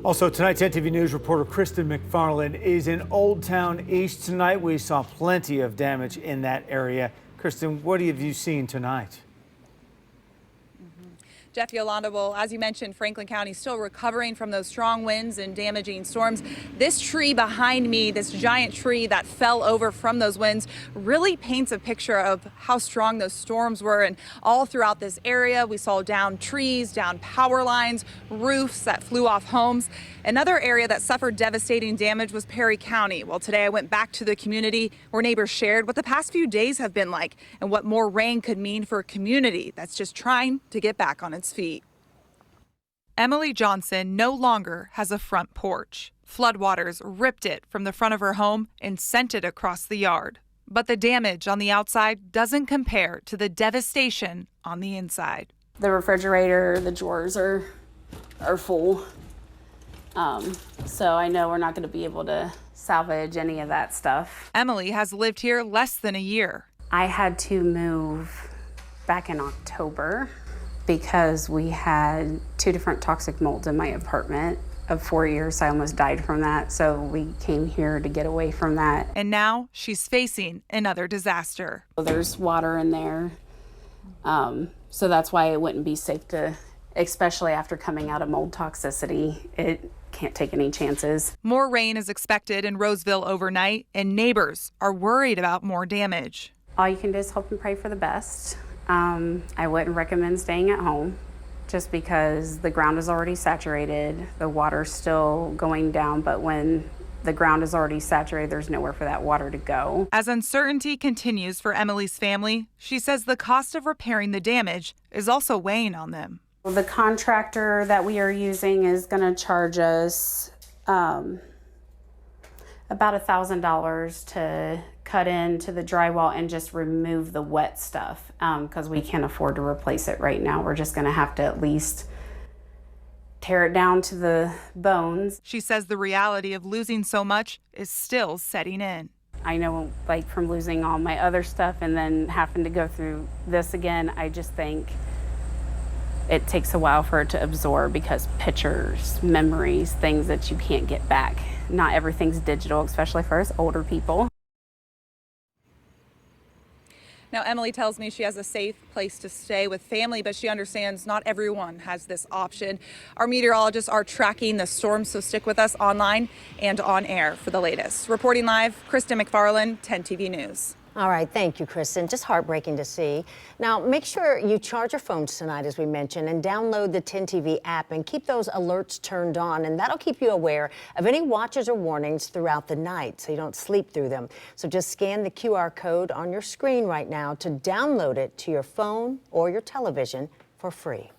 Also tonight, 10 TV News reporter Kristen McFarland is in Old Town East tonight. We saw plenty of damage in that area. Kristen, what have you seen tonight? Jeff, Yolanda, well, as you mentioned, Franklin County still recovering from those strong winds and damaging storms. This tree behind me, this giant tree that fell over from those winds, really paints a picture of how strong those storms were. And all throughout this area, we saw down trees, down power lines, roofs that flew off homes. Another area that suffered devastating damage was Perry County. Well, today I went back to the community where neighbors shared what the past few days have been like and what more rain could mean for a community that's just trying to get back on its feet. Emily Johnson no longer has a front porch. Floodwaters ripped it from the front of her home and sent it across the yard. But the damage on the outside doesn't compare to the devastation on the inside. The refrigerator, the drawers are full. So I know we're not going to be able to salvage any of that stuff. Emily has lived here less than a year. I had to move back in October because we had 2 different toxic molds in my apartment of 4 years. I almost died from that. So we came here to get away from that. And now she's facing another disaster. There's water in there. So that's why it wouldn't be safe to, especially after coming out of mold toxicity. It can't take any chances. More rain is expected in Roseville overnight, and neighbors are worried about more damage. All you can do is hope and pray for the best. I wouldn't recommend staying at home just because the ground is already saturated. The water's still going down, but when the ground is already saturated, there's nowhere for that water to go. As uncertainty continues for Emily's family, she says the cost of repairing the damage is also weighing on them. The contractor that we are using is going to charge us about $1,000 to cut into the drywall and just remove the wet stuff because we can't afford to replace it right now. We're just going to have to at least tear it down to the bones. She says the reality of losing so much is still setting in. I know, like, from losing all my other stuff and then having to go through this again, I just think it takes a while for it to absorb because pictures, memories, things that you can't get back. Not everything's digital, especially for us older people. Now, Emily tells me she has a safe place to stay with family, but she understands not everyone has this option. Our meteorologists are tracking the storm, so stick with us online and on air for the latest. Reporting live, Kristen McFarland, 10 TV News. All right, thank you, Kristen. Just heartbreaking to see. Now, make sure you charge your phones tonight, as we mentioned, and download the 10 TV app and keep those alerts turned on, and that'll keep you aware of any watches or warnings throughout the night so you don't sleep through them. So just scan the QR code on your screen right now to download it to your phone or your television for free.